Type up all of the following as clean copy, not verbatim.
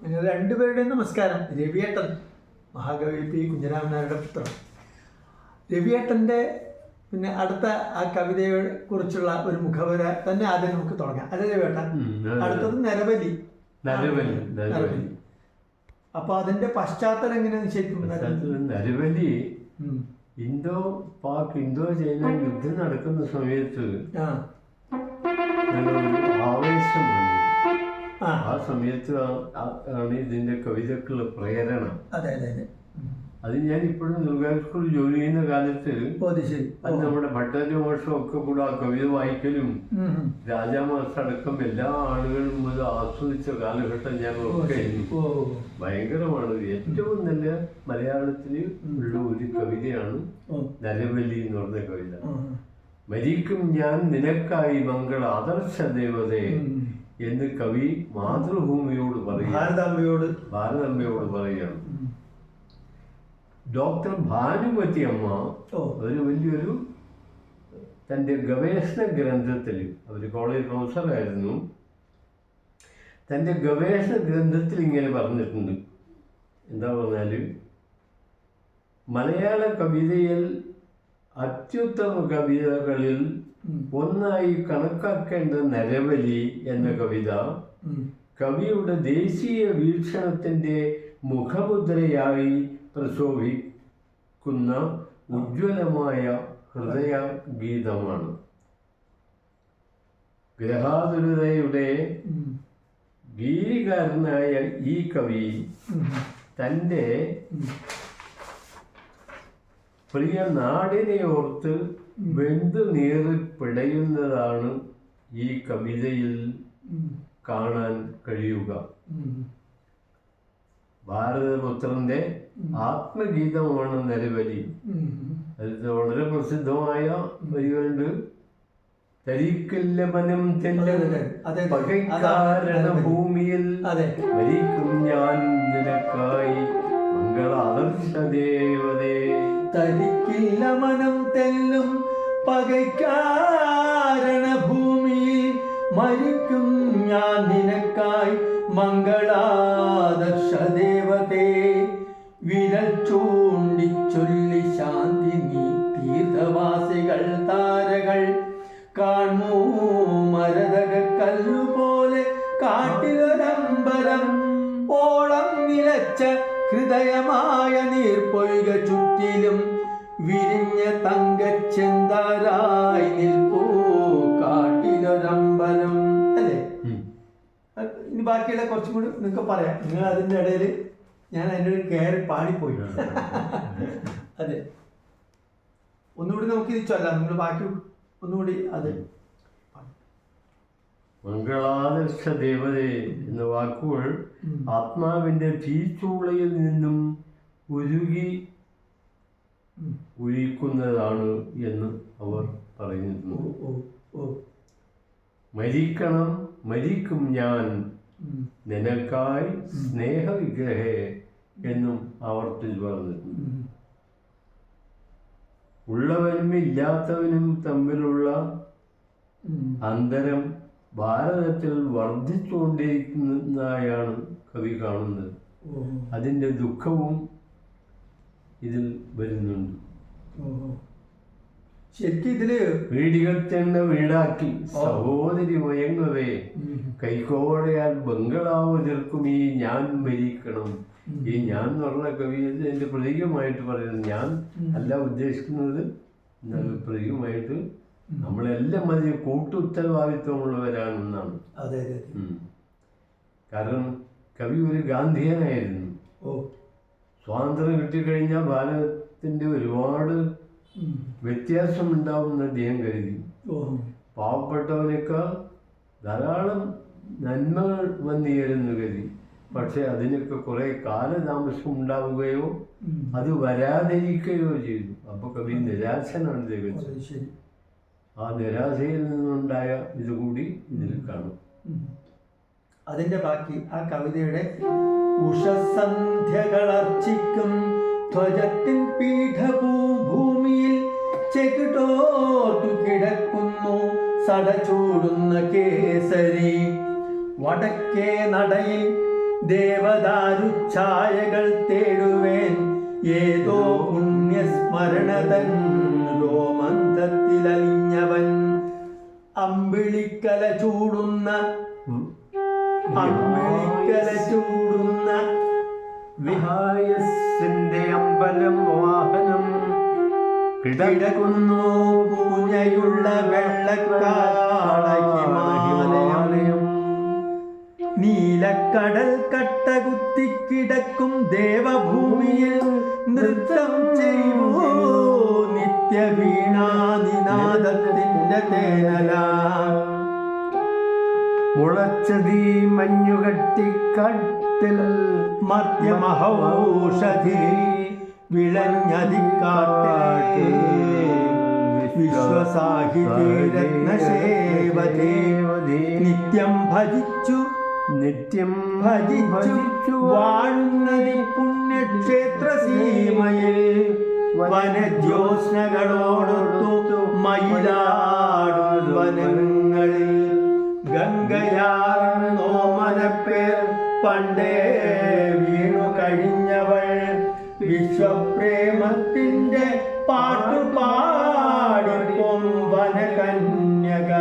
നിങ്ങൾ രണ്ടുപേരുടെയും നമസ്കാരം. രവിയേട്ടൻ, മഹാകവി പി കുഞ്ഞിരാമനാരുടെ പുത്രൻ. രവിയേട്ടൻ്റെ പിന്നെ അടുത്ത ആ കവിതയെ കുറിച്ചുള്ള ഒരു മുഖവര തന്നെ ആദ്യം നമുക്ക് തുടങ്ങാം. അതെ രവിയേട്ടൻ, അടുത്തത് നരബലി. നരബലി. അപ്പൊ അതിന്റെ പശ്ചാത്തലം എങ്ങനെയാന്ന് ശരിക്കും? നരബലി ഇന്തോ ചൈന യുദ്ധം നടക്കുന്ന സമയത്ത് ആവേശമാണ്. ആ സമയത്ത് ആണ് ഇതിന്റെ കവിതക്കുള്ള പ്രേരണ. അതെ അതെ അതെ. അത് ഞാൻ ഇപ്പോഴും ദുർഗാ സ്കൂളിൽ ജോലി ചെയ്യുന്ന കാലത്ത് അത് നമ്മുടെ ഭട്ടതിരി ഒക്കെ കൂടെ ആ കവിത വായിക്കലും രാജാമാസം അടക്കം എല്ലാ ആളുകളും അത് ആസ്വദിച്ച കാലഘട്ടം ഞാൻ ഓർക്കുകയായിരുന്നു. ഭയങ്കരമാണ്. ഏറ്റവും നല്ല മലയാളത്തിൽ ഉള്ള ഒരു കവിതയാണ് നരബലി എന്ന് പറഞ്ഞ കവിത. മരിക്കും ഞാൻ നിനക്കായി മംഗള ആദർശ ദേവതയെ എന്ന് കവി മാതൃഭൂമിയോട് പറയും, ഭാരതമ്മയോട് പറയുകയാണ്. ഡോക്ടർ ഭാനുമതി അമ്മ ഒരു വലിയൊരു തൻ്റെ ഗവേഷണ ഗ്രന്ഥത്തിൽ, അവർ കോളേജ് പ്രൊഫസറായിരുന്നു, തൻ്റെ ഗവേഷണ ഗ്രന്ഥത്തിൽ ഇങ്ങനെ പറഞ്ഞിട്ടുണ്ട്. എന്താ പറഞ്ഞാൽ, മലയാള കവിതയിൽ അത്യുത്തമ കവിതകളിൽ ഒന്നായി കണക്കാക്കേണ്ട നരബലി എന്ന കവിത കവിയുടെ ദേശീയ വീക്ഷണത്തിൻ്റെ മുഖമുദ്രയായി പ്രശോഭിക്കുന്ന ഉജ്ജ്വലമായ ഹൃദയ ഗീതമാണ്. ഗ്രഹാതുരതയുടെ ഗീതികാരനായ ഈ കവി തൻ്റെ പ്രിയ നാടിനെ ഓർത്ത് വെന്തു നീറി പിടയുന്നതാണ് ഈ കവിതയിൽ കാണാൻ കഴിയുക. ഭാരതപുത്രന്റെ ആത്മഗീതമാണ് നരബലി. അതിൽ വളരെ പ്രസിദ്ധമായ വരികളുണ്ട്. തരിക്കില്ല മനം ഭൂമിയിൽ മരിക്കും ഞാൻ നിനക്കായി മംഗളാദർശ ദേവതേ. തരിക്കില്ല മനം തെല്ലും പകൈക്കാരണ ഭൂമിയിൽ മരിക്കും ഞാൻ നിനക്കായി മംഗളാദർശ ദേവതേ. വിരൽ ചൂണ്ടിച്ചൊല്ലി ശാന്തി നീ തീർത്ഥവാസികൾ താരകൾ കാണൂ മരതക കല്ലുപോലെ കാട്ടിലൊരമ്പലം ഓളം നിലച്ച ഹൃദയമായ നീർപ്പൊയ്ക ചുറ്റിലും വിരിഞ്ഞ തങ്കച്ചെന്താരായി നിൽപ്പൂ കാട്ടിലൊരമ്പലം. അല്ലേ? ഇനി ബാക്കിയുള്ള കുറച്ചും കൂടി നിങ്ങൾക്ക് പറയാം. നിങ്ങൾ അതിൻ്റെ ഇടയിൽ ഞാൻ അതിൻ്റെ ഒരു കയറി പാടിപ്പോയി. അതെ, ഒന്നുകൂടി നമുക്ക് ഇത് ചൊല്ലാം. നിങ്ങൾ ബാക്കി ഒന്നുകൂടി. അതെ, മംഗളാദർശ ദേവതേ എന്ന വാക്കുകൾ ആത്മാവിന്റെ തീച്ചൂളയിൽ നിന്നും ഒഴിക്കുന്നതാണ് എന്ന് അവർ പറയുന്നു. മരിക്കും ഞാൻ നിനക്കായി സ്നേഹവിഗ്രഹേ എന്നും ആവർത്തിച്ച് പറഞ്ഞിട്ടുണ്ട്. ഉള്ളവനും ഇല്ലാത്തവനും തമ്മിലുള്ള അന്തരം ഭാരതത്തിൽ വർദ്ധിച്ചുകൊണ്ടിരിക്കുന്നതായാണ് കവി കാണുന്നത്. അതിൻ്റെ ദുഃഖവും ഇതിൽ വരുന്നുണ്ട്. ശരിക്കും ഇതില് വീടികത്തെണ്ണ വീടാക്കി സഹോദരി മയങ്ങവേ കൈക്കോടയാൽ ബംഗളാവ് തീർക്കും ഈ ഞാൻ മരിക്കണം. ഈ ഞാൻ എന്ന് പറഞ്ഞ കവി എന്റെ പ്രതീകമായിട്ട് പറയുന്നത് ഞാൻ അല്ല ഉദ്ദേശിക്കുന്നത്. എന്നാൽ പ്രതീകമായിട്ട് നമ്മളെല്ലാം മതി കൂട്ടുത്തരവാദിത്വമുള്ളവരാണെന്നാണ്. കാരണം കവി ഒരു ഗാന്ധിയനായിരുന്നു. സ്വാതന്ത്ര്യം കിട്ടിക്കഴിഞ്ഞാൽ ഭാരതത്തിന്റെ ഒരുപാട് വ്യത്യാസം ഉണ്ടാവുമെന്ന് അദ്ദേഹം കരുതി. പാവപ്പെട്ടവനേക്കാൾ ധാരാളം നന്മകൾ വന്നുയരുന്നു കരുതി. പക്ഷെ അതിനൊക്കെ കുറെ കാലതാമസം ഉണ്ടാവുകയോ അത് വരാതിരിക്കുകയോ ചെയ്തു. അപ്പൊ കവി നിരാശനാണ് തികച്ചത്. ആ നിരാശയിൽ നിന്നുണ്ടായ ഇതുകൂടി ഇതിൽ കാണും. അതിന്റെ ബാക്കി ആ കവിതയുടെ ഉഷസന്ധ്യകളർച്ചിക്കും ധ്വജത്തിൻ പീഠഭൂമിയിൽ ചെകിടോട്ടു കിടക്കുന്നു സടചൂടുന്ന കേസരി. വടക്കേ നടയിൽ ദേവദാരുഛായകൾ തേടുവേൻ ഏതോ പുണ്യസ്മരണതൻ രോമന്തത്തിലലിഞ്ഞവൻ അമ്പിളിക്കല ചൂടുന്ന വിഹായസിന്റെ അമ്പലം വാഹനം കിടക്കുന്നു പൂഞ്ഞയുള്ള വെള്ളക്കാള ഹിമാലയം നീലക്കടൽ കട്ടകുത്തിക്കിടക്കും ദേവഭൂമിയിൽ നൃത്തം ചെയ്യൂ നിത്യവീണാനിനാദത്തിന്റെ തേനല മുളച്ചതീ മഞ്ഞുകട്ടിക്കാട്ടിൽ മർദ്യമഹൗഷധി വിളഞ്ഞതിക്കാട്ടിൽ വിശ്വസാഹിതീരത്നസേവതേ നിത്യം ഭജിച്ചു വാഴുന്നതി പുണ്യക്ഷേത്ര സീമയിൽ വനജ്യോത്സ്നകളോടൊത്തു മയിലാടും വനങ്ങളിൽ ഗംഗയാർന്നോ മനപ്പേർ പണ്ടേ വീണു കഴിഞ്ഞവൾ വിശ്വപ്രേമത്തിന്റെ പാട്ടുപാടിപ്പം വനകന്യക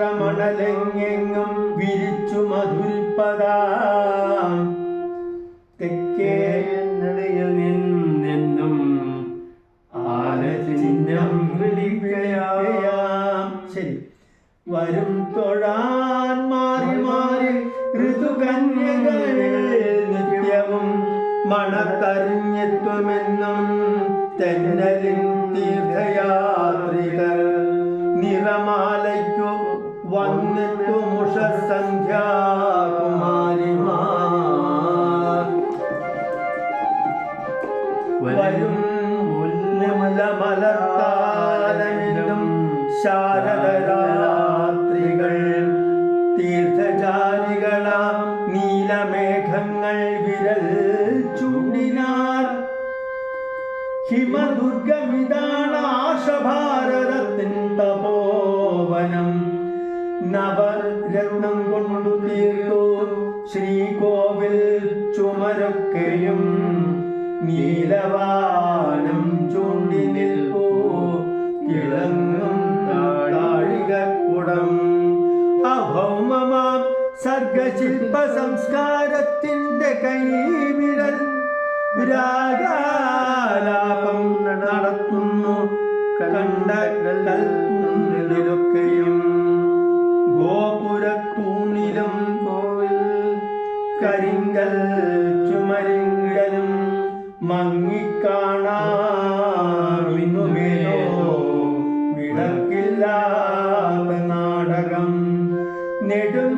പഞ്ചാരമണലെങ്ങെങ്ങും വിരിച്ചു മധുരിപ്പതാം തെക്കേ നടയിൽ നിന്നെന്നും ആനചിഹ്നം വിളിക്കയാം. ശരി. വരും തൊഴാൻ മാറി മാറി ഋതുകന്യകൾ നിത്യവും മണത്തറിഞ്ഞെത്തുമെന്നും തെന്നലിൻ തീർത്ഥയാത്രികർ നിറമാലയ്ക്കു വന്നെത്തുമുഷ സന്ധ്യാകുമാരിമാർ വരും മുല്ലമലമലർത്താലും ശാരദരാത്രികൾ തീർത്ഥചാരികളാം നീലമേഘങ്ങൾ വിരൽ ചൂടിനാർ ഹിമദുർഗമിതാണ് ആശഭാരതത്തിൻ തപോവനം നവരത്നം കൊണ്ടു തീർത്തു ശ്രീകോവിൽ ചുമരൊക്കെയും നീലവാനം ചൂണ്ടി നിൽപ്പൂ തിളങ്ങും താഴികക്കുടം അഭൗമമാം സർഗശില്പ സംസ്കാരത്തിന്റെ കൈവിരൽ രാഗാലാപം നടത്തുന്നു കണ്ട കൽപ്പുന്നിലൊക്കെയും ഗോപുരത്തൂണിലും കോവിൽ കരിങ്കൽ ചുമരിങ്കലും മങ്ങിക്കാണാമിന്നുമേലോ വിളക്കില്ലാത്ത നാടകം നെടും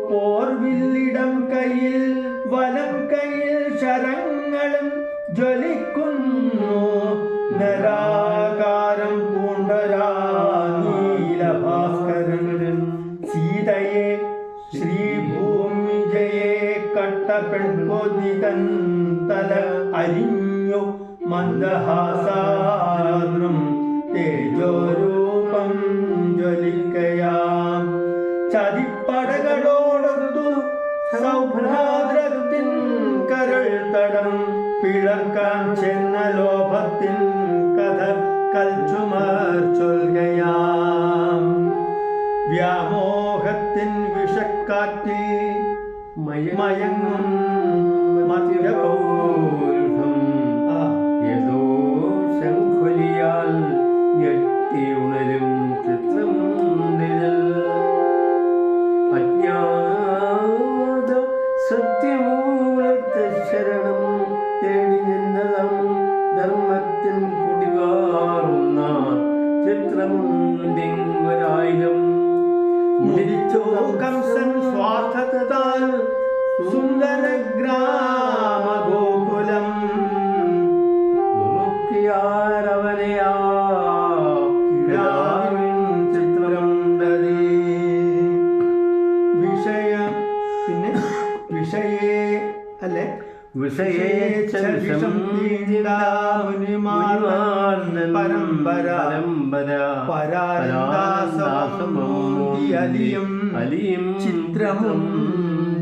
പോർവില്ലിടം കയ്യിൽ വലം കയ്യിൽ ശരങ്ങളും ജ്വലിക്കുന്നു നരാകാരം പൂണ്ടരാ നീലഭാസ്കരൻ സീതയെ ശ്രീഭൂമിജയെ കട്ട പെൺകൊതികൻ തല അരിഞ്ഞു മന്ദഹാസാദ്രം തേജോരൂപം ജ്വലിക്കയാം ചതിപ്പടകളോടൊത്തു സൗഭ്രാദ്രത്തിൻ കരൾ തടം പിളർക്കാൻ ചെന്ന ലോഭത്തിൻ കഥ കൽച്ചുമർ ചൊൽകയാം വ്യാമോഹത്തിൻ വിഷക്കാറ്റിൽ മയങ്ങും മധ്യപൗരുഷം ഏതോ ശംഖുലിയാൽ ഞെട്ടി ഉണരും ചിത്രം അജ്ഞാത സത്യമൂലത്തെ ശരണം തേടി നിന്നതം ധർമ്മത്തിൻ കുടിവാറുന്ന ചിത്രമുണ്ടിങ്ങൊരായിരം മുരിച്ചോ കംസൻ സ്വാർത്ഥത്താൽ സുന്ദര ഗ്രാമ ഗോകുലം നുറുക്കിയാരവനെയാ ചിത്രം വിഷയ പിന്നെ വിഷയേ അല്ലെ അലിയും ചിത്രമും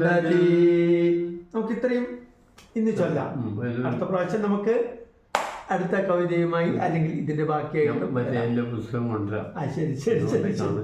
കണ്ടതി. നമുക്ക് ഇത്രയും ഇന്ന് ചൊല്ലാം. അടുത്ത പ്രാവശ്യം നമുക്ക് അടുത്ത കവിതയുമായി അല്ലെങ്കിൽ ഇതിന്റെ ബാക്കിയായിട്ട് മറ്റേ എൻ്റെ പുസ്തകം കൊണ്ടുവരാം. ശരി ശരി ശരി ശരി.